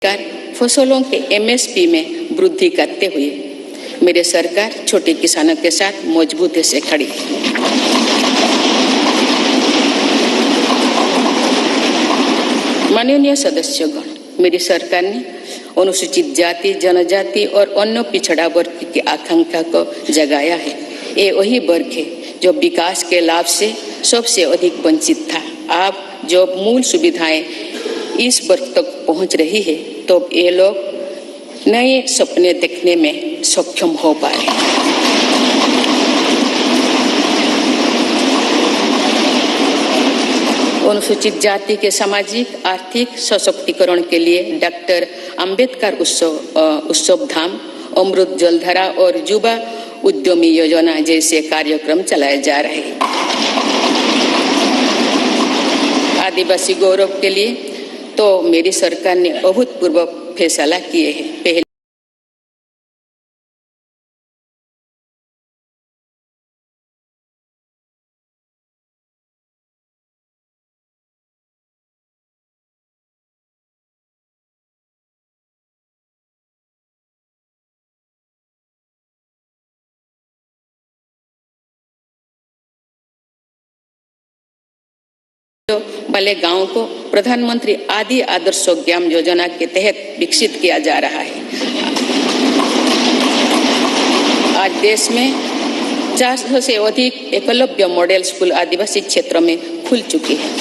सरकार फसलों के MSP में वृद्धि करते हुए मेरी सरकार छोटे किसानों के साथ मजबूती से खड़ी है। माननीय सदस्यगण, मेरी सरकार ने अनुसूचित जाति, जनजाति और अन्य पिछड़ा वर्ग की आकांक्षा को जगाया है। ये वही वर्ग है जो विकास के लाभ से सबसे अधिक वंचित था। अब जो मूल सुविधाएं इस वर्ग तक पहुंच रही है, तो ये लोग नए सपने देखने में सक्षम हो पाए। अनुसूचित जाति के सामाजिक आर्थिक सशक्तिकरण के लिए डॉक्टर अंबेडकर उत्सव धाम, अमृत जलधारा और युवा उद्यमी योजना जैसे कार्यक्रम चलाए जा रहे हैं। आदिवासी गौरव के लिए तो मेरी सरकार ने अभूतपूर्व फैसला किए हैं। पहले वाले गांव को प्रधानमंत्री आदि आदर्श ग्राम योजना के तहत विकसित किया जा रहा है। आज देश में 400 से अधिक एकलव्य मॉडल स्कूल आदिवासी क्षेत्रों में खुल चुके हैं।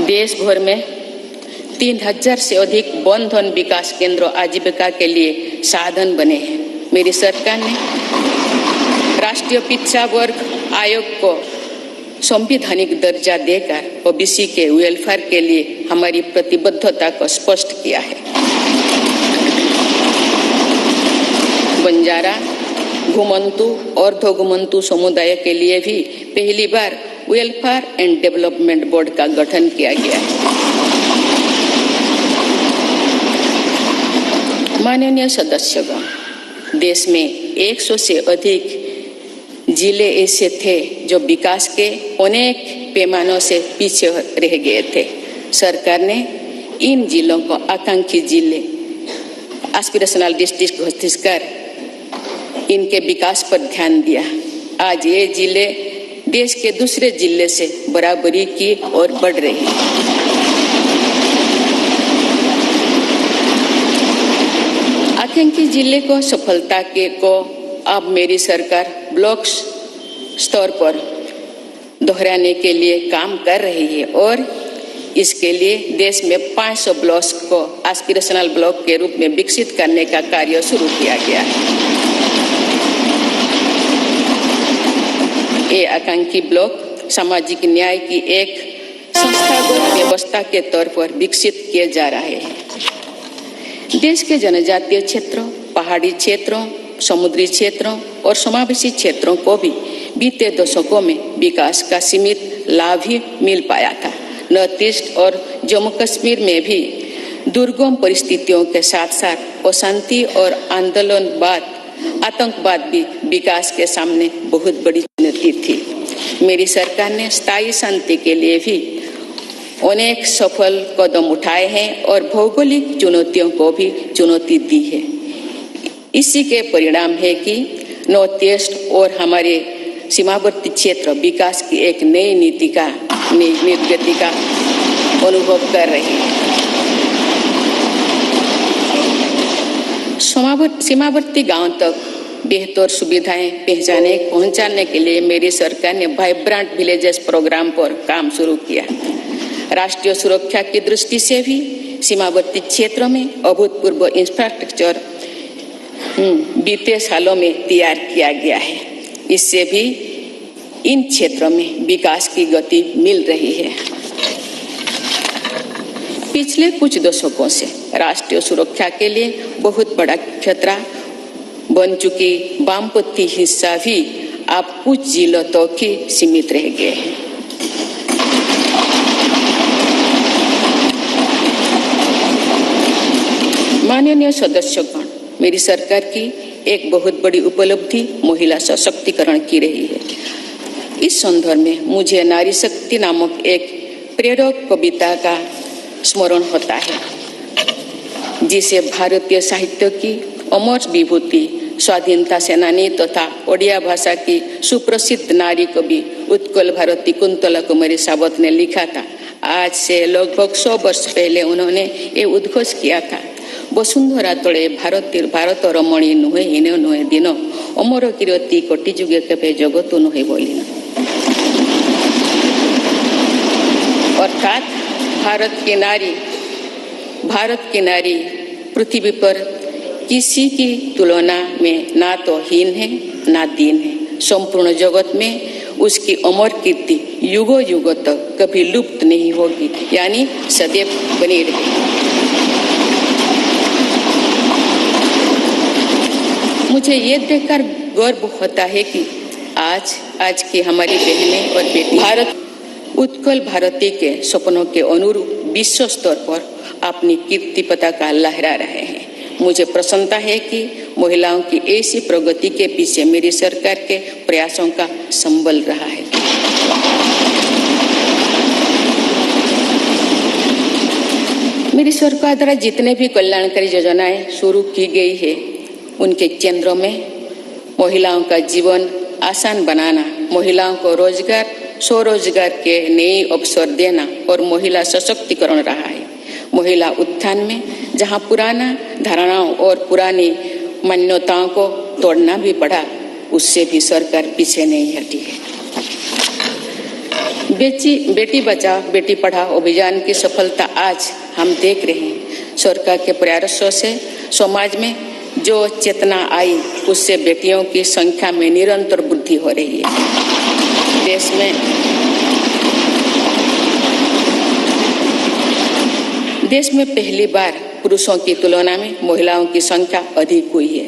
देश भर में 3000 से अधिक वन धन विकास केंद्र आजीविका के लिए साधन बने हैं। मेरी सरकार ने राष्ट्रीय पिछड़ा वर्ग आयोग को संवैधानिक दर्जा देकर OBC के वेलफेयर के लिए हमारी प्रतिबद्धता को स्पष्ट किया है। बंजारा, घुमंतु और घुमंतु समुदाय के लिए भी पहली बार वेलफेयर एंड डेवलपमेंट बोर्ड का गठन किया गया है। माननीय सदस्यगण, देश में 100 से अधिक जिले ऐसे थे जो विकास के अनेक पैमानों से पीछे रह गए थे। सरकार ने इन जिलों को आकांक्षी जिले, एस्पिरेशनल डिस्ट्रिक्ट घोषित कर इनके विकास पर ध्यान दिया। आज ये जिले देश के दूसरे जिले से बराबरी की ओर बढ़ रहे हैं। आकांक्षी जिले को सफलता को अब मेरी सरकार ब्लॉक स्तर पर दोहराने के लिए काम कर रही है और इसके लिए देश में 500 ब्लॉक्स को एस्पिरेशनल ब्लॉक के रूप में विकसित करने का कार्य शुरू किया गया है। ये आकांक्षी ब्लॉक सामाजिक न्याय की एक संस्थागत व्यवस्था के तौर पर विकसित किए जा रहे हैं। देश के जनजातीय क्षेत्रों, पहाड़ी क्षेत्रों, समुद्री क्षेत्रों और समावेशी क्षेत्रों को भी बीते दशकों में विकास का सीमित लाभ ही मिल पाया था। नॉर्थ ईस्ट और जम्मू कश्मीर में भी दुर्गम परिस्थितियों के साथ साथ अशांति और आतंकवाद भी विकास के सामने बहुत बड़ी चुनौती थी। मेरी सरकार ने स्थायी शांति के लिए भी अनेक सफल कदम उठाए हैं और भौगोलिक चुनौतियों को भी चुनौती दी है। इसी के परिणाम है कि नॉर्थ ईस्ट और हमारे सीमावर्ती क्षेत्र विकास की एक नई नीति का निर्गति का अनुभव कर रहे हैं। सीमावर्ती गांव तक बेहतर सुविधाएं पहुंचाने के लिए मेरी सरकार ने वाइब्रेंट विलेजेस प्रोग्राम पर काम शुरू किया। राष्ट्रीय सुरक्षा की दृष्टि से भी सीमावर्ती क्षेत्रों में अभूतपूर्व इंफ्रास्ट्रक्चर बीते सालों में तैयार किया गया है। इससे भी इन क्षेत्रों में विकास की गति मिल रही है। पिछले कुछ दशकों से राष्ट्रीय सुरक्षा के लिए बहुत बड़ा खतरा बन चुकी वामपंथी हिस्सा भी अब कुछ जिलों तक ही सीमित रह गए हैं। माननीय सदस्यगण, मेरी सरकार की एक बहुत बड़ी उपलब्धि महिला सशक्तिकरण की रही है। इस संदर्भ में मुझे नारी शक्ति नामक एक प्रेरक कविता का स्मरण होता है, जिसे भारतीय साहित्य की अमर विभूति स्वाधीनता सेनानी तथा ओडिया भाषा की सुप्रसिद्ध नारी कवि उत्कल भारती कुंतला कुमारी सावत ने लिखा था। आज से लगभग 100 वर्ष पहले उन्होंने ये उद्घोष किया था, वसुंधरा तले भारत रमणी नुहे हीन नुहे दिन अमर कीर्ति कोटि जुगे केबे जगत नुहे बोलिना। अर्थात भारत की नारी पृथ्वी पर किसी की तुलना में ना तो हीन है ना दीन है। संपूर्ण जगत में उसकी अमर कीर्ति युगों युगों तक कभी लुप्त नहीं होगी, यानी सदैव बनी रहेगी। मुझे ये देखकर गर्व होता है कि आज की हमारी बहनें और बेटी भारत उत्कल भारती के सपनों के अनुरूप विश्व स्तर पर अपनी कीर्ति पताका लहरा रहे हैं। मुझे प्रसन्नता है कि महिलाओं की ऐसी प्रगति के पीछे मेरी सरकार के प्रयासों का संबल रहा है। मेरी सरकार द्वारा जितने भी कल्याणकारी योजनाएं शुरू की गई है, उनके केंद्रों में महिलाओं का जीवन आसान बनाना, महिलाओं को रोजगार स्वरोजगार के नए अवसर देना और महिला सशक्तिकरण रहा है। महिला उत्थान में जहां पुराना धारणाओं और पुरानी मान्यताओं को तोड़ना भी पड़ा, उससे भी सरकार पीछे नहीं हटी है। बेटी बचाओ बेटी पढ़ाओ अभियान की सफलता आज हम देख रहे हैं। सरकार के प्रयासों से समाज में जो चेतना आई, उससे बेटियों की संख्या में निरंतर वृद्धि हो रही है। देश में पहली बार पुरुषों की तुलना में महिलाओं की संख्या अधिक हुई है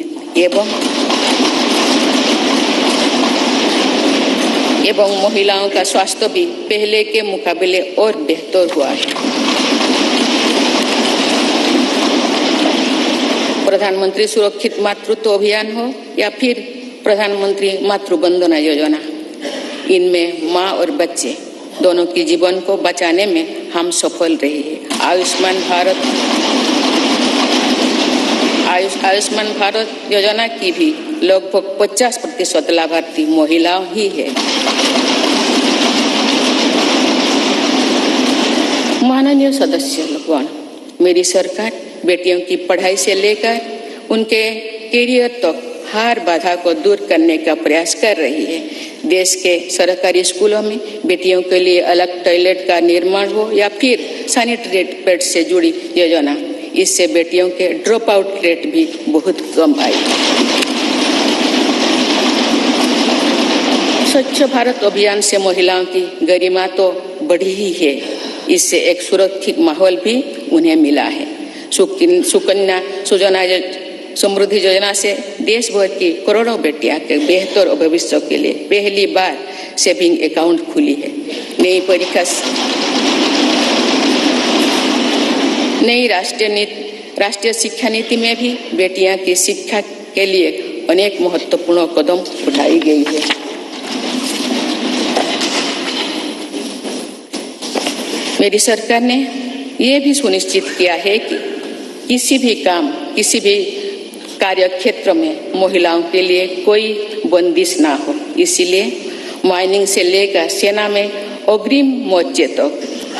एवं महिलाओं का स्वास्थ्य भी पहले के मुकाबले और बेहतर हुआ है। प्रधानमंत्री सुरक्षित मातृत्व अभियान हो या फिर प्रधानमंत्री मातृ वंदना योजना, इनमें माँ और बच्चे दोनों के जीवन को बचाने में हम सफल रहे हैं। आयुष्मान भारत योजना की भी लगभग 50% लाभार्थी महिलाओं ही है। माननीय सदस्य लोगों, मेरी सरकार बेटियों की पढ़ाई से लेकर उनके करियर तक हर बाधा को दूर करने का प्रयास कर रही है। देश के सरकारी स्कूलों में बेटियों के लिए अलग टॉयलेट का निर्माण हो या फिर सैनिटरी पैड से जुड़ी योजना, इससे बेटियों के ड्रॉप आउट रेट भी बहुत कम आई। स्वच्छ भारत अभियान से महिलाओं की गरिमा तो बढ़ी ही है, इससे एक सुरक्षित माहौल भी उन्हें मिला है। सुकन्या सुजना समृद्धि योजना से देश भर की करोड़ों बेटियां के बेहतर भविष्य के लिए पहली बार सेविंग अकाउंट खुली है। नई राष्ट्रीय शिक्षा नीति में भी बेटियां की शिक्षा के लिए अनेक महत्वपूर्ण कदम उठाई गई है। मेरी सरकार ने यह भी सुनिश्चित किया है कि किसी भी कार्य क्षेत्र में महिलाओं के लिए कोई बंदिश ना हो। इसीलिए माइनिंग से लेकर सेना में अग्रिम मोर्चे तक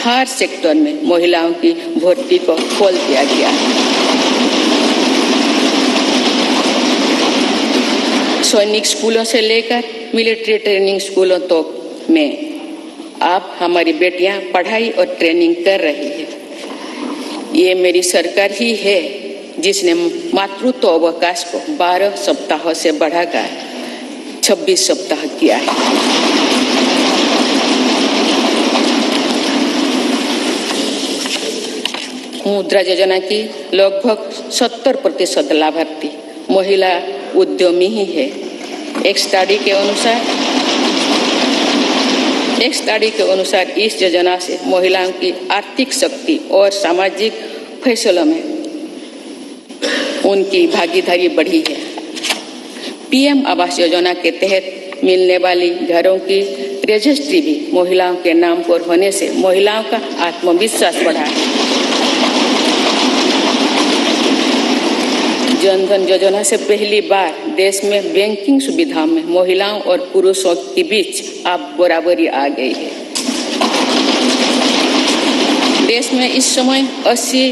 हर सेक्टर में महिलाओं की भर्ती को खोल दिया गया है। सैनिक स्कूलों से लेकर मिलिट्री ट्रेनिंग स्कूलों तक में आप हमारी बेटियां पढ़ाई और ट्रेनिंग कर रही है। ये मेरी सरकार ही है जिसने मातृत्व अवकाश को 12 सप्ताह से बढ़ाकर 26 सप्ताह किया है। मुद्रा योजना की लगभग 70% लाभार्थी महिला उद्यमी ही है। एक स्टडी के अनुसार इस योजना से महिलाओं की आर्थिक शक्ति और सामाजिक फैसलों में उनकी भागीदारी बढ़ी है। पीएम आवास योजना के तहत मिलने वाली घरों की रजिस्ट्री भी महिलाओं के नाम पर होने से महिलाओं का आत्मविश्वास बढ़ा है। जन धन योजना से पहली बार देश में बैंकिंग सुविधाओं में महिलाओं और पुरुषों के बीच अब बराबरी आ गई है। देश में इस समय 80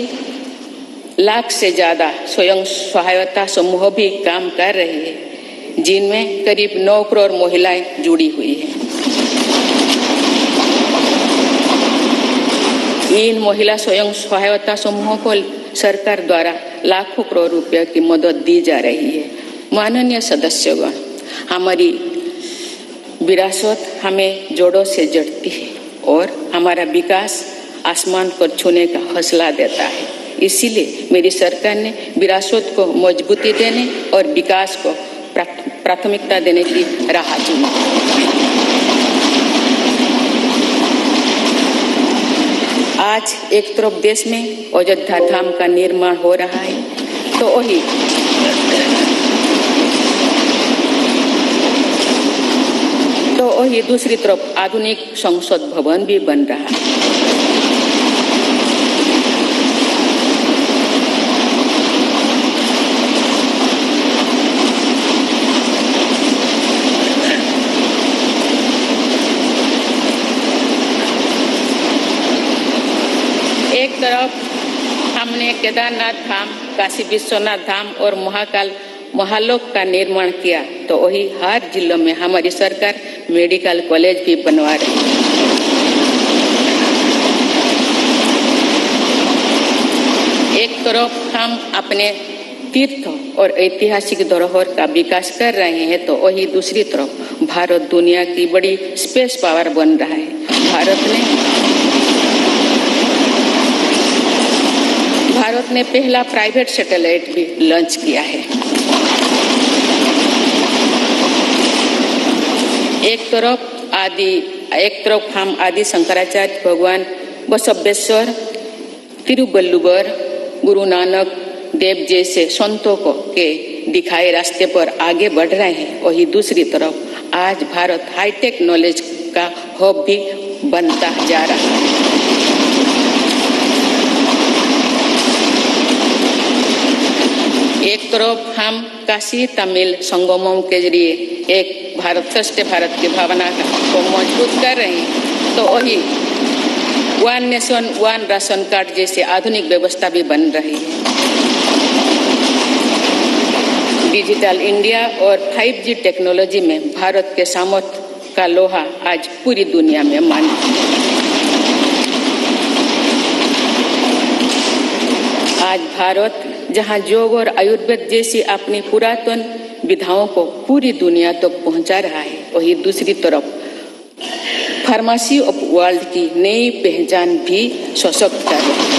लाख से ज्यादा स्वयं सहायता समूह भी काम कर रहे हैं, जिनमें करीब 9 करोड़ महिलाएं जुड़ी हुई हैं। इन महिला स्वयं सहायता समूहों को सरकार द्वारा लाखों करोड़ रुपए की मदद दी जा रही है। माननीय सदस्यगण, हमारी विरासत हमें जोड़ों से जड़ती है और हमारा विकास आसमान पर छूने का हौसला देता है। इसीलिए मेरी सरकार ने विरासत को मजबूती देने और विकास को प्राथमिकता देने की राह चुनी। आज एक तरफ देश में अयोध्या धाम का निर्माण हो रहा है, तो वही दूसरी तरफ आधुनिक संसद भवन भी बन रहा है। एक तरफ हमने केदारनाथ धाम, काशी विश्वनाथ धाम और महाकाल महालोक का निर्माण किया, तो वही हर जिलों में हमारी सरकार मेडिकल कॉलेज भी बनवा रही है। एक तरफ हम अपने तीर्थ और ऐतिहासिक धरोहर का विकास कर रहे हैं, तो वही दूसरी तरफ भारत दुनिया की बड़ी स्पेस पावर बन रहा है। भारत ने पहला प्राइवेट सैटेलाइट भी लॉन्च किया है। एक तरफ हम आदि शंकराचार्य भगवान बसवेश्वर, तिरुवल्लुवर, गुरु नानक देव जैसे संतों को के दिखाए रास्ते पर आगे बढ़ रहे हैं, वही दूसरी तरफ आज भारत हाईटेक नॉलेज का हब भी बनता जा रहा है। एक तरफ हम काशी तमिल संगमम के जरिए एक भारत श्रेष्ठ भारत की भावना को मजबूत कर रहे हैं, तो वही one nation one ration card जैसे आधुनिक व्यवस्था भी बन रही है। डिजिटल इंडिया और 5G टेक्नोलॉजी में भारत के सामर्थ्य का लोहा आज पूरी दुनिया में मान्य है। आज भारत जहां योग और आयुर्वेद जैसी अपनी पुरातन विधाओं को पूरी दुनिया तक तो पहुंचा रहा है, वही दूसरी तरफ फार्मेसी ऑफ वर्ल्ड की नई पहचान भी सशक्त कर रही है।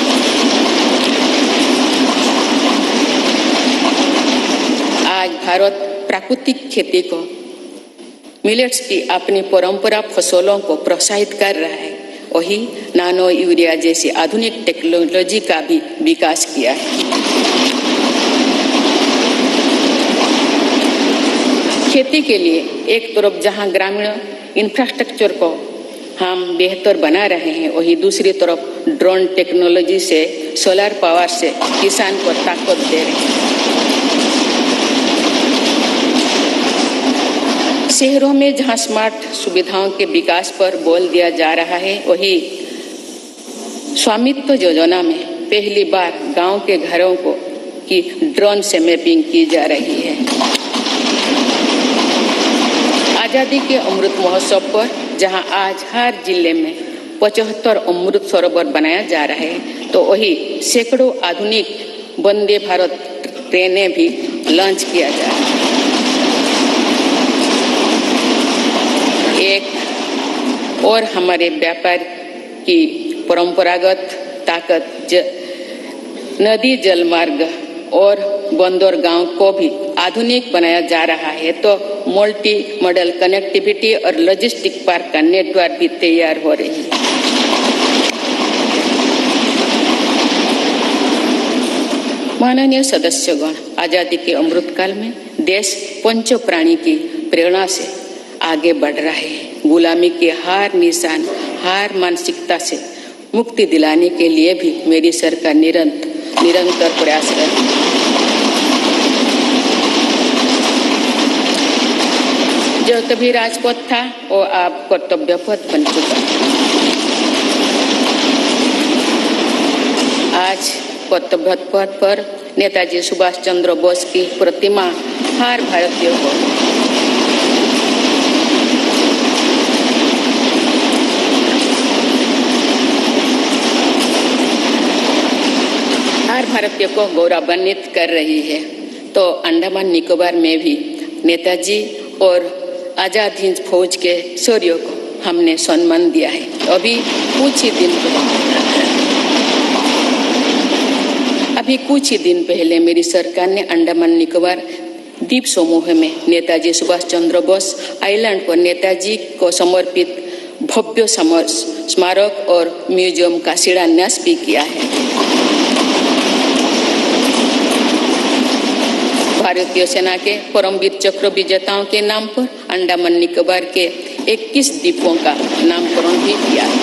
आज भारत प्राकृतिक खेती को, मिलेट्स की अपनी परंपरा फसलों को प्रोत्साहित कर रहा है, वही नानो यूरिया जैसी आधुनिक टेक्नोलॉजी का भी विकास किया है। खेती के लिए एक तरफ जहां ग्रामीण इंफ्रास्ट्रक्चर को हम बेहतर बना रहे हैं, वही दूसरी तरफ ड्रोन टेक्नोलॉजी से, सोलर पावर से किसान को ताकत दे रहे हैं। शहरों में जहां स्मार्ट सुविधाओं के विकास पर बल दिया जा रहा है, वही स्वामित्व योजना में पहली बार गांव के घरों को की ड्रोन से मैपिंग की जा रही है। आजादी के अमृत महोत्सव पर जहां आज हर जिले में 75 अमृत सरोवर बनाया जा रहा है, तो वही सैकड़ों आधुनिक वंदे भारत ट्रेनें भी लॉन्च किया जा रहा है। एक और हमारे व्यापार की परंपरागत ताकत नदी जल मार्ग और बंदरगांव को भी आधुनिक बनाया जा रहा है, तो मल्टी मॉडल कनेक्टिविटी और लॉजिस्टिक पार्क का नेटवर्क भी तैयार हो रही है। माननीय सदस्यगण, आजादी के अमृत काल में देश पंच प्राणी की प्रेरणा से आगे बढ़ रहा है। गुलामी के हार निशान, हार मानसिकता से मुक्ति दिलाने के लिए भी मेरी सरकार निरंतर प्रयासरत है। जो कभी राजपथ था वो अब कर्तव्य पथ बन चुका है। आज कर्तव्य पथ पर नेताजी सुभाष चंद्र बोस की प्रतिमा हर भारतीय को गौरवान्वित कर रही है। तो अंडमान निकोबार में भी नेताजी और आजाद हिंद फौज के शौर्यों को हमने सम्मान दिया है। अभी कुछ ही दिन पहले मेरी सरकार ने अंडमान निकोबार द्वीप समूह में नेताजी सुभाष चंद्र बोस आइलैंड पर नेताजी को समर्पित भव्य स्मारक और म्यूजियम का शिलान्यास भी किया है। भारतीय सेना के परमवीर चक्र विजेताओं के नाम पर अंडमान निकोबार के 21 द्वीपों का नामकरण भी किया है।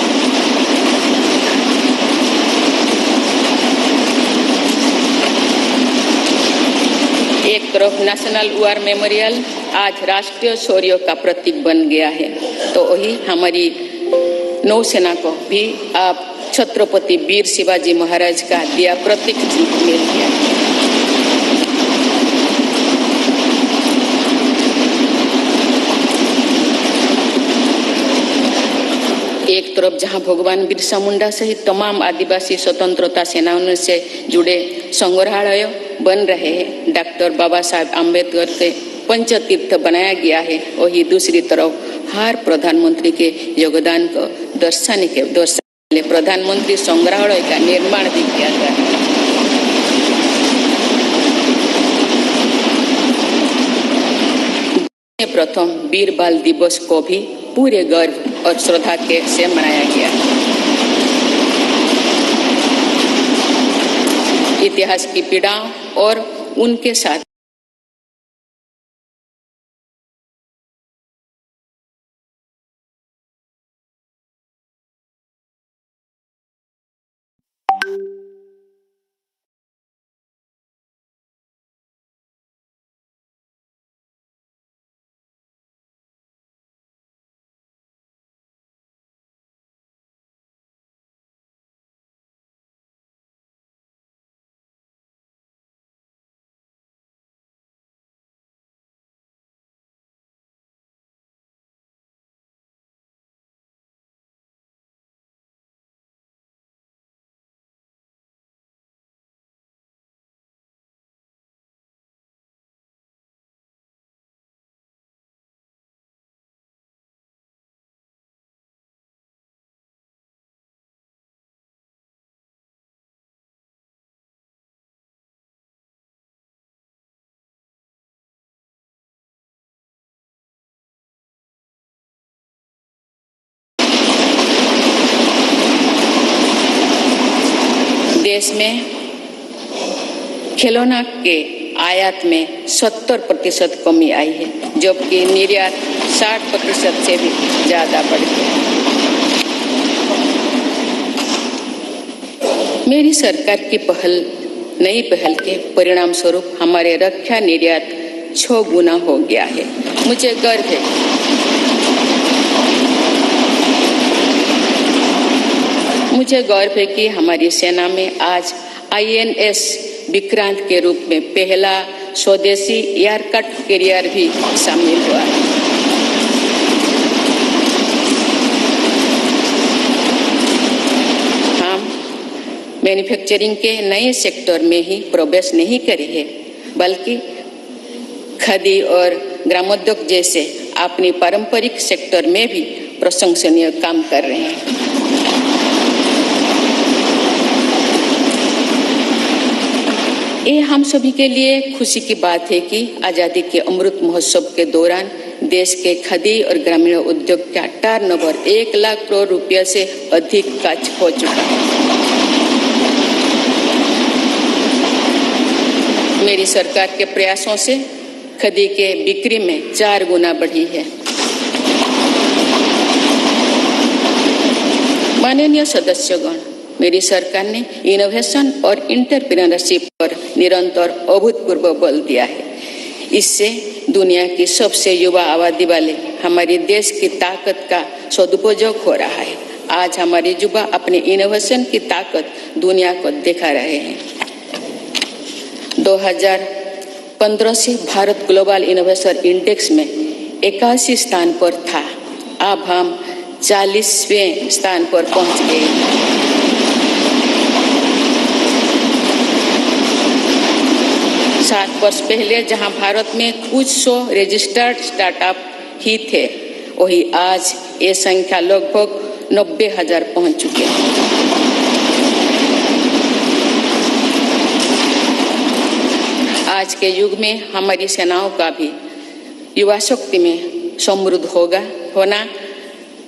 एक तरफ नेशनल वॉर मेमोरियल आज राष्ट्रीय शौर्य का प्रतीक बन गया है, तो वही हमारी नौसेना को भी आप छत्रपति वीर शिवाजी महाराज का दिया प्रतीक मिल गया है। एक तरफ जहां भगवान बिरसा मुंडा सहित तमाम आदिवासी स्वतंत्रता सेनानियों से जुड़े संग्रहालय बन रहे हैं, डॉक्टर बाबा साहब आम्बेडकर के पंचतीर्थ बनाया गया है, वही दूसरी तरफ हर प्रधानमंत्री के योगदान को दर्शाने के प्रधानमंत्री संग्रहालय का निर्माण भी किया गया है। प्रथम वीर बाल दिवस को भी पूरे गर्व और श्रद्धा के से मनाया गया। इतिहास की पीड़ाओं और उनके साथ देश में खिलौना के आयात में 70% कमी आई है, जबकि निर्यात 60% से भी ज्यादा बढ़ गया। मेरी सरकार की नई पहल के परिणाम स्वरूप हमारे रक्षा निर्यात 6 गुना हो गया है। मुझे गर्व है कि हमारी सेना में आज INS विक्रांत के रूप में पहला स्वदेशी एयरक्राफ्ट कैरियर भी शामिल हुआ है। हम मैन्युफैक्चरिंग के नए सेक्टर में ही प्रवेश नहीं करे हैं, बल्कि खादी और ग्रामोद्योग जैसे अपनी पारंपरिक सेक्टर में भी प्रशंसनीय काम कर रहे हैं। ये हम सभी के लिए खुशी की बात है कि आजादी के अमृत महोत्सव के दौरान देश के खादी और ग्रामीण उद्योग का टर्नओवर 1 लाख करोड़ रुपये से अधिक का हो चुका है। मेरी सरकार के प्रयासों से खादी के बिक्री में 4 गुना बढ़ी है। माननीय सदस्यगण, मेरी सरकार ने इनोवेशन और एंटरप्रेन्योरशिप पर निरंतर अभूतपूर्व बल दिया है। इससे दुनिया की सबसे युवा आबादी वाले हमारे देश की ताकत का सदुपयोग हो रहा है। आज हमारे युवा अपने इनोवेशन की ताकत दुनिया को दिखा रहे हैं। 2015 से भारत ग्लोबल इनोवेशन इंडेक्स में 81 स्थान पर था। अब हम 40वें स्थान पर पहुंच गए। 7 वर्ष पहले जहां भारत में कुछ 100 रजिस्टर्ड स्टार्टअप ही थे, वही आज ये संख्या लगभग 90,000 पहुंच चुके हैं। आज के युग में हमारी सेनाओं का भी युवा शक्ति में समृद्ध होना,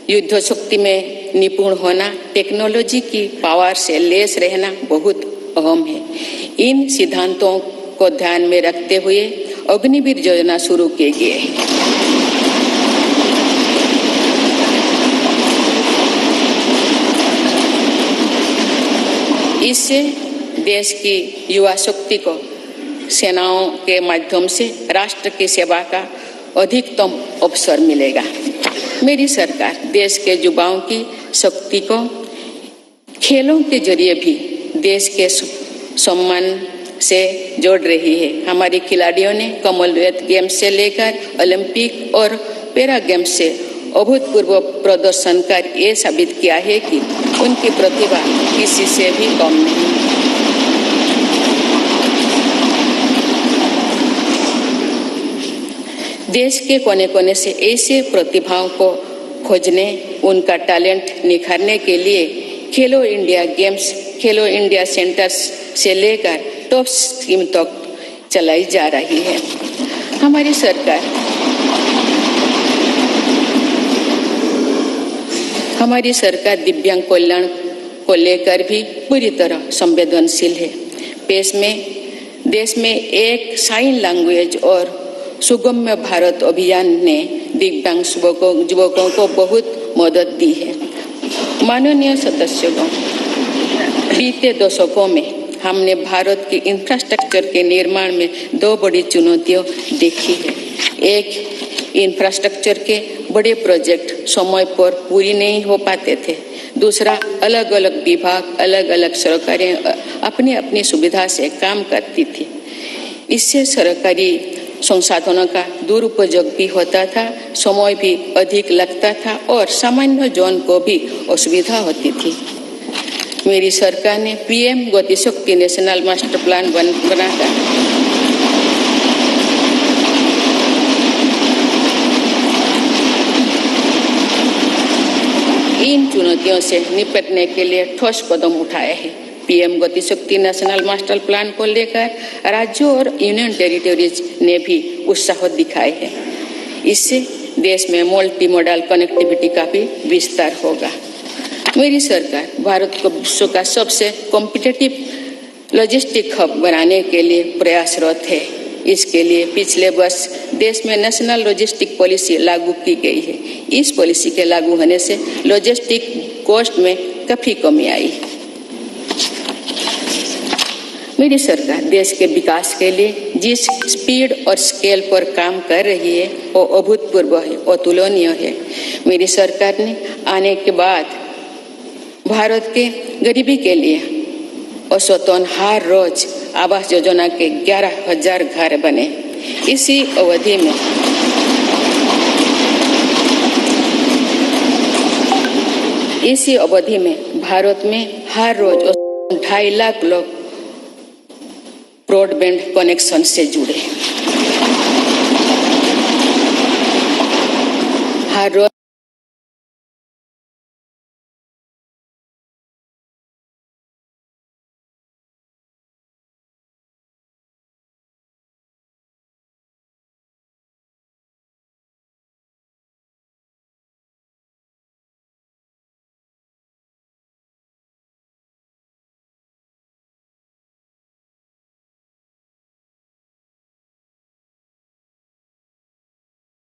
युद्ध शक्ति में निपुण होना, टेक्नोलॉजी की पावर से लेस रहना बहुत अहम है। इन सिद्धांतों को ध्यान में रखते हुए अग्निवीर योजना शुरू की गई है। इससे देश की युवा शक्ति को सेनाओं के माध्यम से राष्ट्र की सेवा का अधिकतम अवसर मिलेगा। मेरी सरकार देश के युवाओं की शक्ति को खेलों के जरिए भी देश के सम्मान से जोड़ रही है। हमारे खिलाड़ियों ने कॉमनवेल्थ गेम्स से लेकर ओलंपिक और पैरा गेम्स से अभूतपूर्व प्रदर्शन कर ये साबित किया है कि उनकी प्रतिभा किसी से भी कम नहीं। देश के कोने कोने से ऐसे प्रतिभाओं को खोजने, उनका टैलेंट निखारने के लिए खेलो इंडिया गेम्स, खेलो इंडिया सेंटर्स से लेकर टॉप स्कीम तक चलाई जा रही है। हमारी सरकार दिव्यांग कल्याण को लेकर भी पूरी तरह संवेदनशील है। देश में एक साइन लैंग्वेज और सुगम्य भारत अभियान ने दिव्यांग युवकों को बहुत मदद दी है। माननीय सदस्यगण, बीते दशकों में हमने भारत के इंफ्रास्ट्रक्चर के निर्माण में 2 बड़ी चुनौतियां देखी है। एक, इंफ्रास्ट्रक्चर के बड़े प्रोजेक्ट समय पर पूरी नहीं हो पाते थे। दूसरा, अलग अलग विभाग, अलग अलग सरकारें अपनी अपनी सुविधा से काम करती थी। इससे सरकारी संसाधनों का दुरुपयोग भी होता था, समय भी अधिक लगता था और सामान्य जन को भी असुविधा होती थी। मेरी सरकार ने पीएम गति शक्ति नेशनल मास्टर प्लान बनाकर इन चुनौतियों से निपटने के लिए ठोस कदम उठाए हैं। पीएम गति शक्ति नेशनल मास्टर प्लान को लेकर राज्यों और यूनियन टेरिटोरीज ने भी उत्साह दिखाए हैं। इससे देश में मल्टी मॉडल कनेक्टिविटी का भी विस्तार होगा। मेरी सरकार भारत को विश्व का सबसे कॉम्पिटिटिव लॉजिस्टिक हब बनाने के लिए प्रयासरत है। इसके लिए पिछले वर्ष देश में नेशनल लॉजिस्टिक पॉलिसी लागू की गई है। इस पॉलिसी के लागू होने से लॉजिस्टिक कॉस्ट में काफी कमी आई। मेरी सरकार देश के विकास के लिए जिस स्पीड और स्केल पर काम कर रही है वो अभूतपूर्व है, अतुलनीय है। मेरी सरकार ने आने के बाद भारत के गरीबी के लिए औसतन हर रोज आवास योजना के 11,000 घर बने। इसी अवधि में भारत में हर रोज 2.5 लाख लोग ब्रॉडबैंड कनेक्शन से जुड़े। हर रोज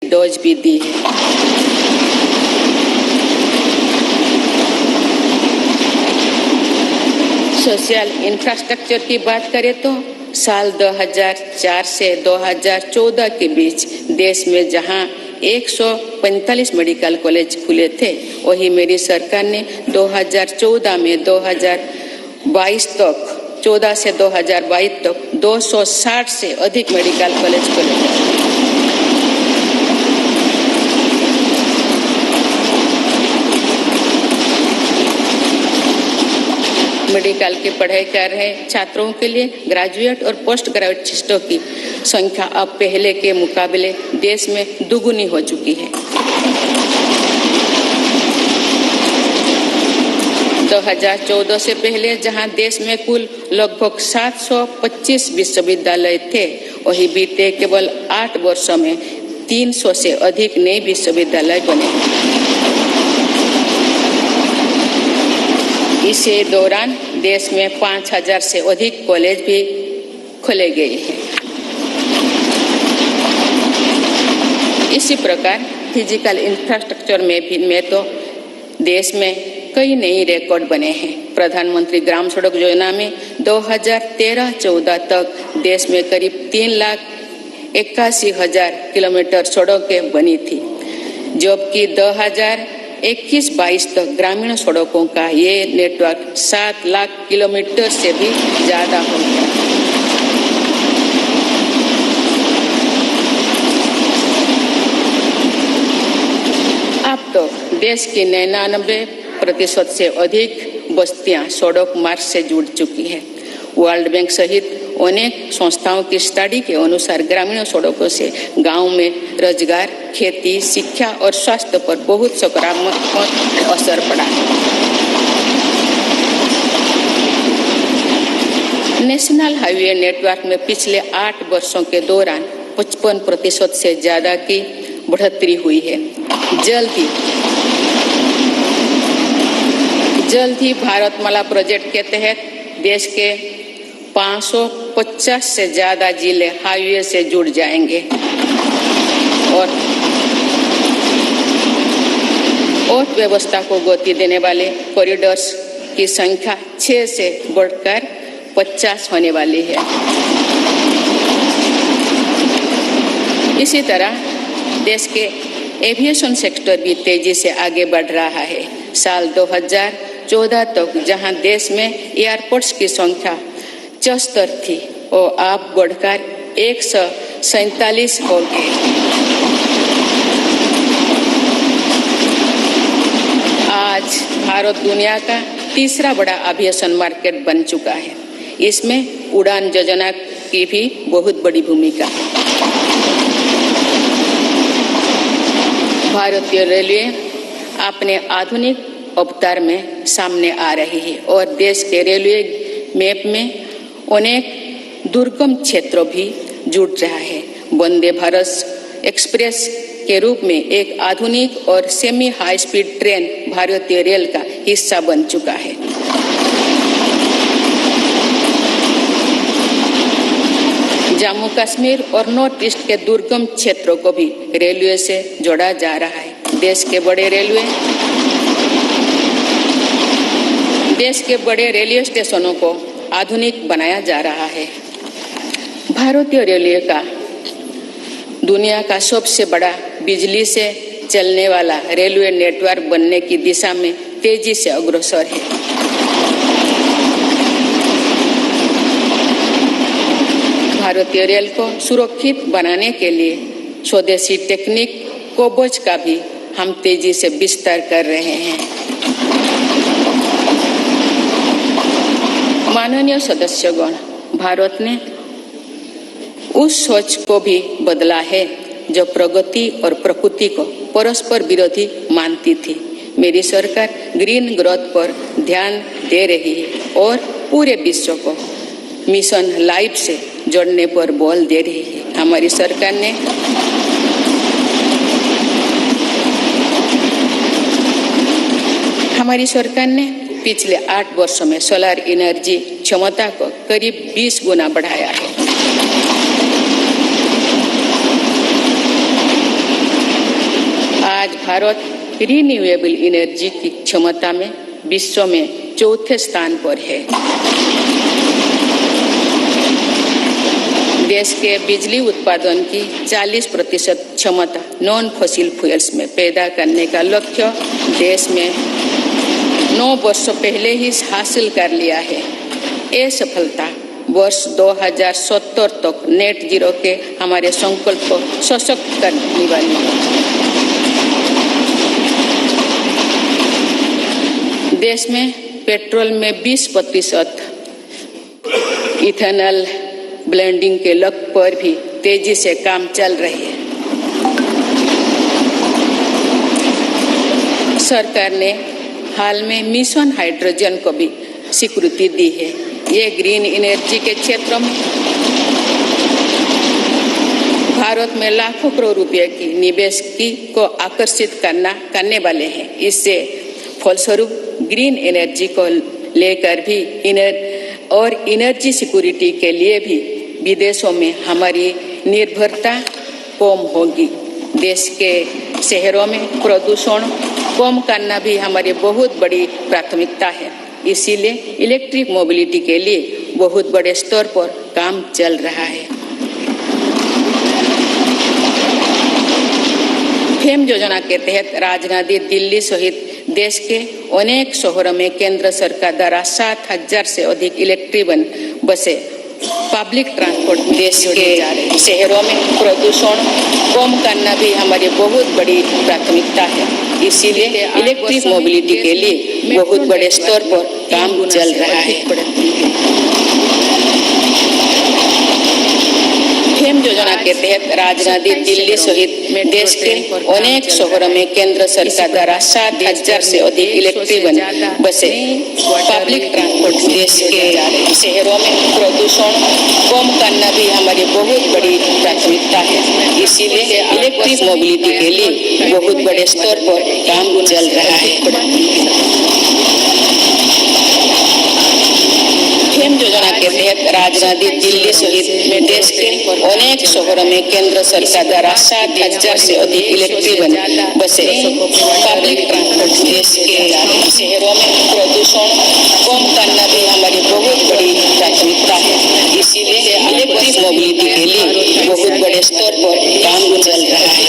डोज भी दी है। सोशल इंफ्रास्ट्रक्चर की बात करें तो साल 2004 से 2014 के बीच देश में जहां 145 मेडिकल कॉलेज खुले थे, वही मेरी सरकार ने 2014 में 2022 तक 14 से 2022 तक 260 से अधिक मेडिकल कॉलेज खोले। मेडिकल की पढ़ाई कर रहे छात्रों के लिए ग्रेजुएट और पोस्ट ग्रेजुएटों की संख्या अब पहले के मुकाबले देश में दुगुनी हो चुकी है। 2014 से पहले जहां देश में कुल लगभग 725 विश्वविद्यालय थे, वही बीते केवल 8 वर्षों में 300 से अधिक नए विश्वविद्यालय बने। इसी दौरान देश में 5000 से अधिक कॉलेज भी खोले गए हैं। इसी प्रकार फिजिकल इंफ्रास्ट्रक्चर में तो देश में कई नए रिकॉर्ड बने हैं। प्रधानमंत्री ग्राम सड़क योजना में 2013-14 तक देश में करीब 3,81,000 किलोमीटर सड़कें बनी थी, जबकि 2021-22 तक ग्रामीण सड़कों का ये नेटवर्क 7 लाख किलोमीटर से भी ज्यादा हो गया। अब तो देश की 99% से अधिक बस्तियां सड़क मार्ग से जुड़ चुकी है। वर्ल्ड बैंक सहित अनेक संस्थाओं की स्टडी के अनुसार ग्रामीण सड़कों से गांव में रोजगार, खेती, शिक्षा और स्वास्थ्य पर बहुत सकारात्मक असर पड़ा है। नेशनल हाईवे नेटवर्क में पिछले 8 वर्षों के दौरान 55% से ज्यादा की बढ़ोतरी हुई है। जल्द ही भारतमाला प्रोजेक्ट के तहत देश के 550 से ज्यादा जिले हाईवे से जुड़ जाएंगे और अर्थव्यवस्था को गति देने वाले कॉरिडोर्स की संख्या 6 से बढ़कर 50 होने वाली है। इसी तरह देश के एविएशन सेक्टर भी तेजी से आगे बढ़ रहा है। साल 2014 तक जहां देश में एयरपोर्ट्स की संख्या 74 थी, वो अब बढ़कर 147 हो गए। आज भारत दुनिया का तीसरा बड़ा एविएशन मार्केट बन चुका है। इसमें उड़ान योजना की भी बहुत बड़ी भूमिका है। भारतीय रेलवे अपने आधुनिक अवतार में सामने आ रही है और देश के रेलवे मैप में अनेक दुर्गम क्षेत्रों भी जुड़ रहा है। वंदे भारत एक्सप्रेस के रूप में एक आधुनिक और सेमी हाई स्पीड ट्रेन भारतीय रेल का हिस्सा बन चुका है। जम्मू कश्मीर और नॉर्थ ईस्ट के दुर्गम क्षेत्रों को भी रेलवे से जोड़ा जा रहा है। देश के बड़े रेलवे स्टेशनों को आधुनिक बनाया जा रहा है। भारतीय रेलवे का दुनिया का सबसे बड़ा बिजली से चलने वाला रेलवे नेटवर्क बनने की दिशा में तेजी से अग्रसर है। भारतीय रेल को सुरक्षित बनाने के लिए स्वदेशी टेक्निक कोबोज का भी हम तेजी से विस्तार कर रहे हैं। माननीय सदस्यगण, भारत ने उस सोच को भी बदला है जो प्रगति और प्रकृति को परस्पर विरोधी मानती थी। मेरी सरकार ग्रीन ग्रोथ पर ध्यान दे रही है और पूरे विश्व को मिशन लाइफ से जोड़ने पर बल दे रही है। हमारी सरकार ने पिछले 8 वर्षों में सोलर एनर्जी क्षमता को करीब 20 गुना बढ़ाया है। आज भारत रिन्यूएबल एनर्जी की क्षमता में विश्व में चौथे स्थान पर है। देश के बिजली उत्पादन की 40% क्षमता नॉन फॉसिल फ्यूल्स में पैदा करने का लक्ष्य देश में 9 वर्ष पहले ही हासिल कर लिया है। ये सफलता वर्ष 2070 तक नेट जीरो के हमारे संकल्प को सशक्त करने वाली है। देश में पेट्रोल में 20% इथेनॉल ब्लेंडिंग के लक्ष्य पर भी तेजी से काम चल रही है। सरकार ने हाल में मिशन हाइड्रोजन को भी स्वीकृति दी है। ये ग्रीन एनर्जी के क्षेत्र में भारत में लाखों करोड़ रुपए की निवेश को आकर्षित करने वाले हैं। इससे फलस्वरूप ग्रीन एनर्जी को लेकर भी एनर्जी सिक्योरिटी के लिए भी विदेशों में हमारी निर्भरता कम होगी। देश के शहरों में प्रदूषण कम करना भी हमारी बहुत बड़ी प्राथमिकता है। इसीलिए इलेक्ट्रिक मोबिलिटी के लिए बहुत बड़े स्तर पर काम चल रहा है। फेम योजना के तहत राजधानी दिल्ली सहित देश के अनेक शहरों में केंद्र सरकार द्वारा 7,000 से अधिक इलेक्ट्रिक बसें पब्लिक ट्रांसपोर्ट देश के शहरों में प्रदूषण कम करना भी हमारी बहुत बड़ी प्राथमिकता है। इसीलिए इलेक्ट्रिक मोबिलिटी के लिए बहुत बड़े स्तर पर काम चल रहा है। फेम योजना के तहत राजधानी दिल्ली सहित देश के अनेक शहरों में केंद्र सरकार द्वारा 7,000 से अधिक इलेक्ट्रिक बसें पब्लिक ट्रांसपोर्ट देश के शहरों में प्रदूषण कम करना भी हमारी बहुत बड़ी प्राथमिकता है। इसीलिए इलेक्ट्रिक मोबिलिटी के लिए बहुत बड़े स्तर पर काम चल रहा है। फेम योजना के तहत राजधानी दिल्ली सहित देश के अनेक शहरों में केंद्र सरकार द्वारा 7,000 से अधिक इलेक्ट्रिक बसें पब्लिक ट्रांसपोर्ट देश के शहरों में प्रदूषण कम करना भी हमारी बहुत बड़ी प्राथमिकता है। इसीलिए इलेक्ट्रिक मोबिलिटी के लिए बहुत बड़े स्तर पर काम चल रहा है।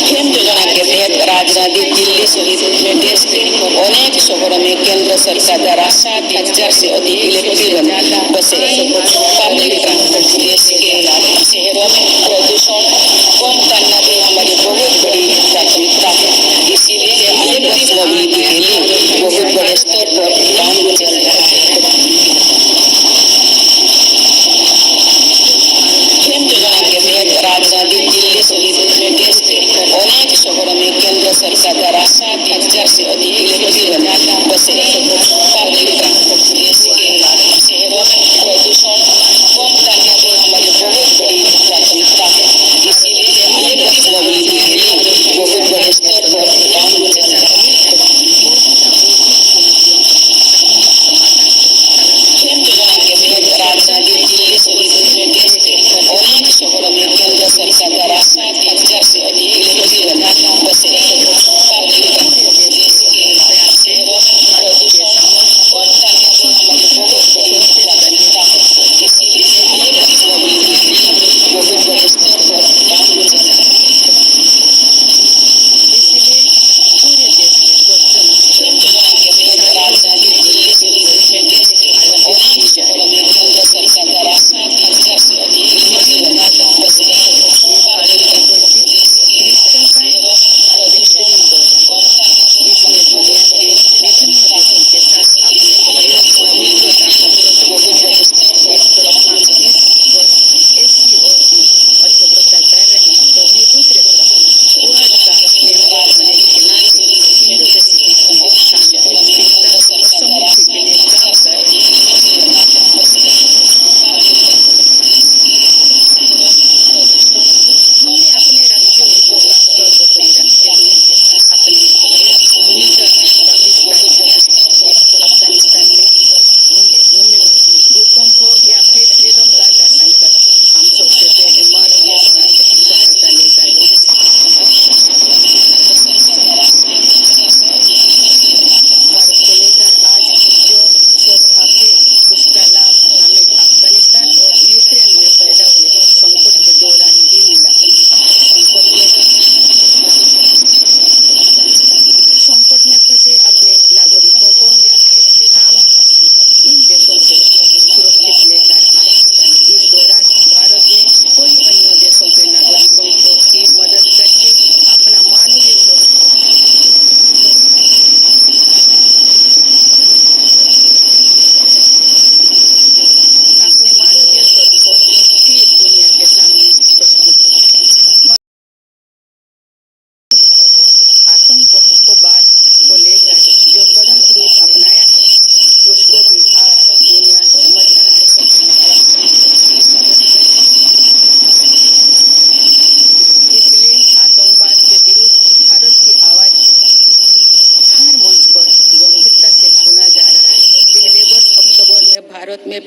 फेम योजना के तहत राजधानी दिल्ली सहित देश के अनेक शहरों में केंद्र सरकार द्वारा 7,000 से अधिक इलेक्ट्रिक बसें पब्लिक ट्रांसपोर्ट देश के शहरों में प्रदूषण कम करना भी हमारी बहुत बड़ी प्राथमिकता है। इसीलिए इलेक्ट्रिक मोबिलिटी के लिए बहुत बड़े स्तर पर काम चल रहा है।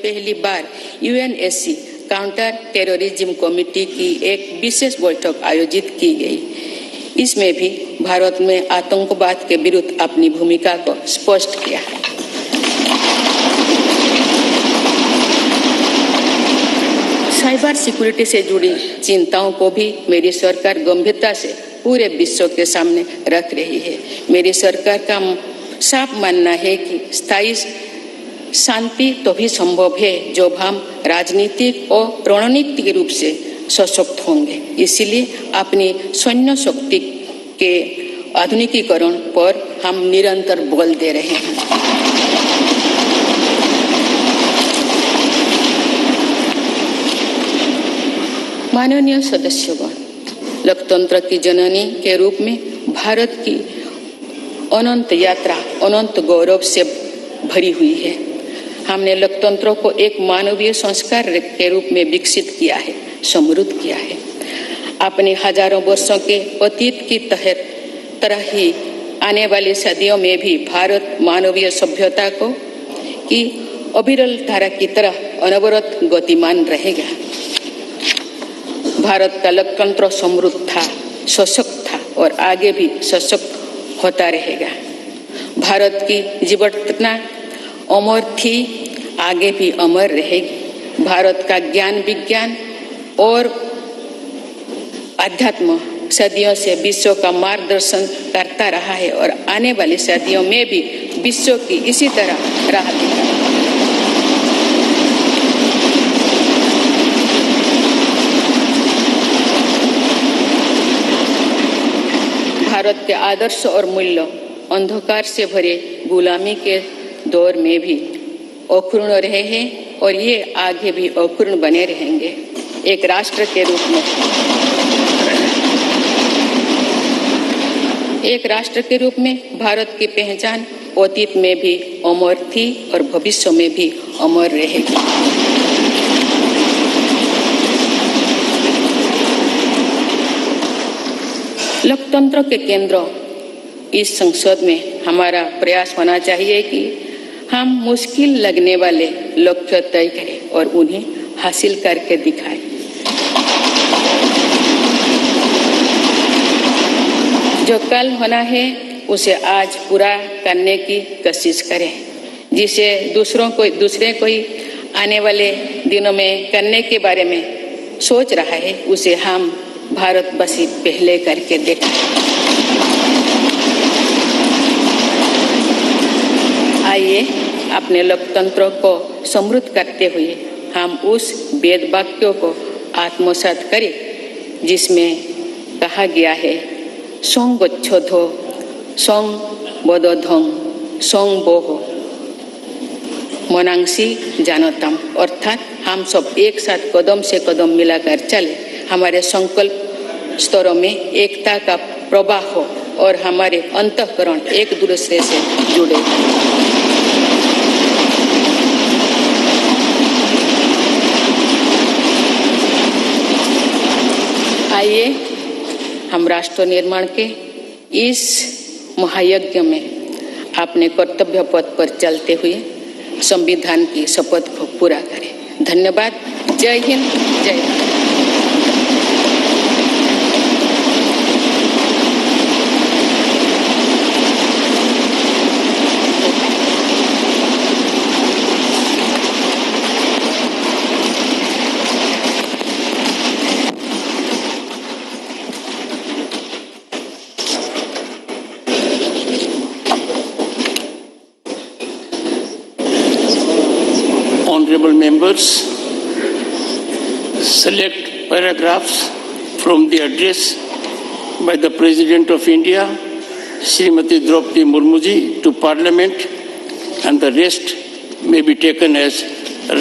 पहली बार यूएनएससी काउंटर टेररिज्म कमेटी की एक विशेष बैठक आयोजित की गई। इसमें भी भारत में आतंकवाद के विरुद्ध अपनी भूमिका को स्पष्ट किया। साइबर सिक्योरिटी से जुड़ी चिंताओं को भी मेरी सरकार गंभीरता से पूरे विश्व के सामने रख रही है। मेरी सरकार का साफ मानना है कि स्थायी शांति तभी संभव है जब हम राजनीतिक और रणनीतिक रूप से सशक्त होंगे। इसलिए अपनी सैन्य शक्ति के आधुनिकीकरण पर हम निरंतर बल दे रहे हैं। माननीय सदस्यगण, लोकतंत्र की जननी के रूप में भारत की अनंत यात्रा अनंत गौरव से भरी हुई है। हमने लोकतंत्र को एक मानवीय संस्कार के रूप में विकसित किया है, समृद्ध किया है। अपने हजारों वर्षों के अतीत की तरह ही आने वाली सदियों में भी भारत मानवीय सभ्यता को की अविरल धारा की तरह अनवरत गतिमान रहेगा। भारत का लोकतंत्र समृद्ध था, सशक्त था और आगे भी सशक्त होता रहेगा। भारत की जीवटता अमर थी, आगे भी अमर रहेगी। भारत का ज्ञान विज्ञान और अध्यात्म सदियों से विश्व का मार्गदर्शन करता रहा है और आने वाली सदियों में भी विश्व की इसी तरह राह दिखाएगा। भारत के आदर्श और मूल्य अंधकार से भरे गुलामी के दौर में भी अक्षुण्ण रहे हैं और ये आगे भी अक्षुण्ण बने रहेंगे। एक राष्ट्र के रूप में भारत की पहचान अतीत में भी अमर थी और भविष्य में भी अमर रहेगी। लोकतंत्र के केंद्र इस संसद में हमारा प्रयास होना चाहिए कि हम मुश्किल लगने वाले लक्ष्य तय करें और उन्हें हासिल करके दिखाएं। जो कल होना है उसे आज पूरा करने की कोशिश करें। जिसे दूसरे कोई आने वाले दिनों में करने के बारे में सोच रहा है उसे हम भारतवासी पहले करके दिखाएं। आइए अपने लोकतंत्र को समृद्ध करते हुए हम उस वेद वाक्यों को आत्मसात करें जिसमें कहा गया है, संगच्छोधो संबोधोधं संबोहो मनांसी जानतम। अर्थात हम सब एक साथ कदम से कदम मिलाकर चले, हमारे संकल्प स्तरों में एकता का प्रवाह हो और हमारे अंतःकरण एक दूसरे से जुड़े। आइए हम राष्ट्र निर्माण के इस महायज्ञ में अपने कर्तव्य पथ पर चलते हुए संविधान की शपथ को पूरा करें। धन्यवाद। जय हिंद, जय Bharat. Honorable members, select paragraphs from the address by the President of India, Srimati Draupadi Murmuji, to Parliament, and the rest may be taken as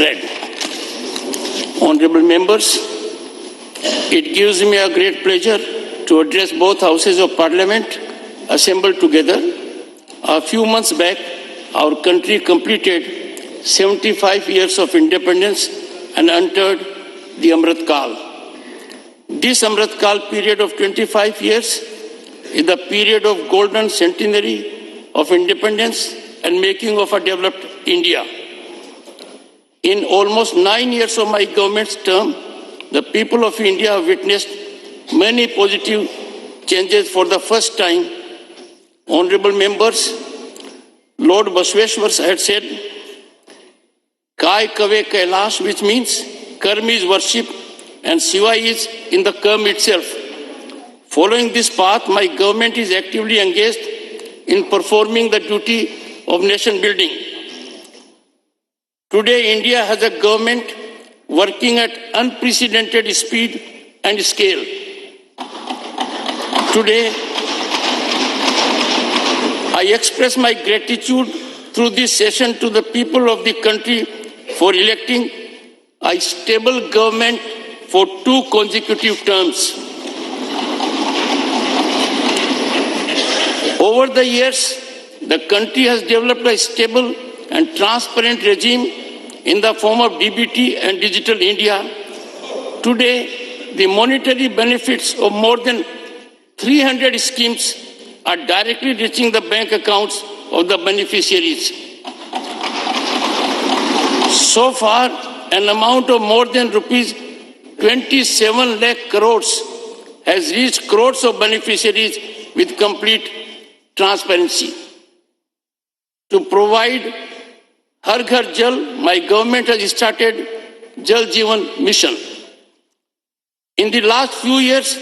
read. Honorable members, it gives me a great pleasure to address both houses of Parliament assembled together. A few months back, our country completed 75 years of independence and entered the Amrit Kal. This Amrit Kal period of 25 years is the period of golden centenary of independence and making of a developed India. In almost 9 years of my government's term, the people of India have witnessed many positive changes for the first time. Honorable members, Lord Basveshwar had said, Kai Kave Kailash, which means Karma is worship and Shiva is in the Karma itself. Following this path, my government is actively engaged in performing the duty of nation building. Today, India has a government working at unprecedented speed and scale. Today, I express my gratitude through this session to the people of the country for electing a stable government for 2 consecutive terms. Over the years, the country has developed a stable and transparent regime in the form of DBT and Digital India. Today, the monetary benefits of more than 300 schemes are directly reaching the bank accounts of the beneficiaries. So far, an amount of more than rupees 27 lakh crores has reached crores of beneficiaries with complete transparency. To provide Har Ghar Jal, my government has started Jal Jeevan Mission. In the last few years,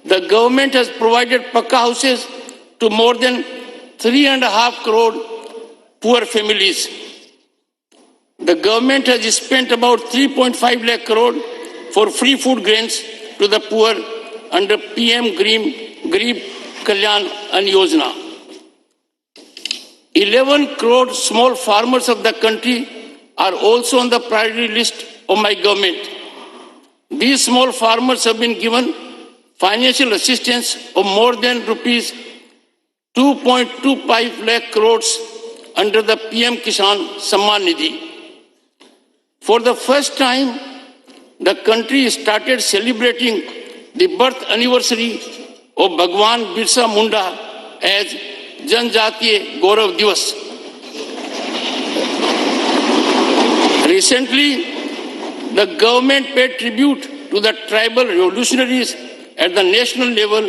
the government has provided Pakka houses to more than 3.5 crore poor families. The government has spent about 3.5 lakh crore for free food grains to the poor under PM Garib Kalyan Ann Yojana. 11 crore small farmers of the country are also on the priority list of my government. These small farmers have been given financial assistance of more than rupees 2.25 lakh crores under the PM Kisan Samman Nidhi. For the first time, the country started celebrating the birth anniversary of Bhagwan Birsa Munda as Janjatiya Gaurav Divas. Recently, the government paid tribute to the tribal revolutionaries at the national level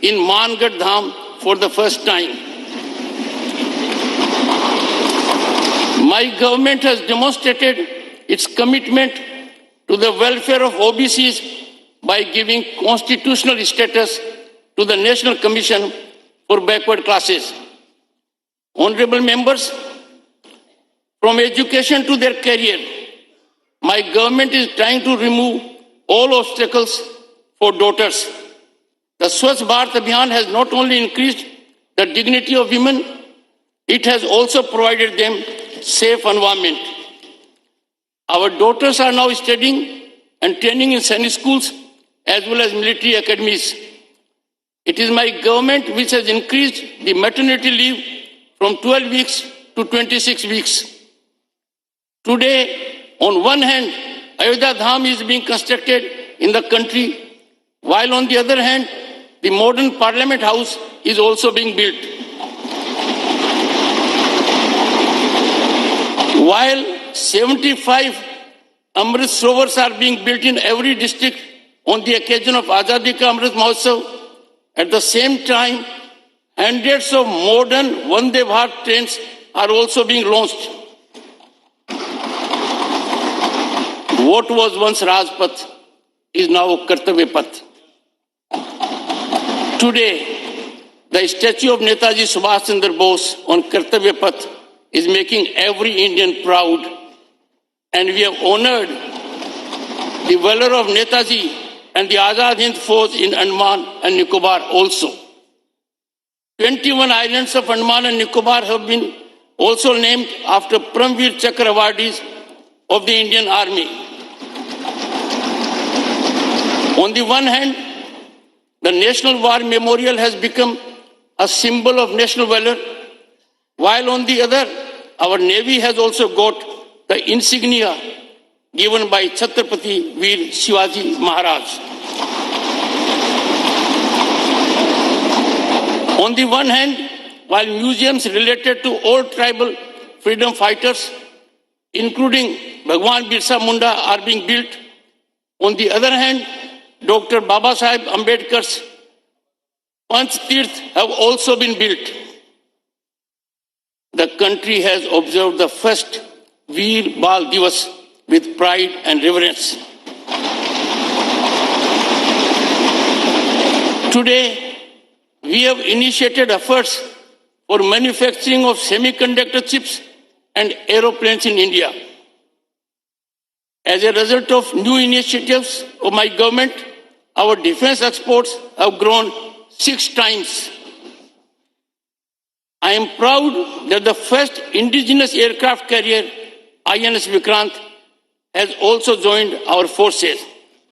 in Mangad Dham for the first time. My government has demonstrated its commitment to the welfare of OBCs by giving constitutional status to the National Commission for Backward Classes. Honorable members, from education to their career, my government is trying to remove all obstacles for daughters. The Swachh Bharat Abhiyan has not only increased the dignity of women, it has also provided them safe environment. Our daughters are now studying and training in Sainik schools as well as military academies. It is my government which has increased the maternity leave from 12 weeks to 26 weeks. Today, on one hand, Ayodhya Dham is being constructed in the country, while on the other hand, the modern Parliament House is also being built. While 75 Amrit Sarovars are being built in every district on the occasion of Azadi Ka Amrit Mahotsav, at the same time, hundreds of modern Vande Bharat trains are also being launched. What was once Rajpath is now Kartavya Path. Today, the statue of Netaji Subhash Chandra Bose on Kartavya Path is making every Indian proud, and we have honored the valor of Netaji and the Azad Hind Force in Andaman and Nicobar also. 21 islands of Andaman and Nicobar have been also named after Paramveer Chakra awardees of the Indian Army. On the one hand, the National War Memorial has become a symbol of national valor, while on the other, our Navy has also got the insignia given by Chhatrapati Veer Shivaji Maharaj. On the one hand, while museums related to old tribal freedom fighters including Bhagwan Birsa Munda, are being built. On the other hand, Dr. Baba Sahib Ambedkar's Panch Tirth have also been built. The country has observed the first Veer Bal Divas with pride and reverence. Today, we have initiated efforts for manufacturing of semiconductor chips and aeroplanes in India. As a result of new initiatives of my government, our defense exports have grown 6 times. I am proud that the first indigenous aircraft carrier, INS Vikrant, has also joined our forces.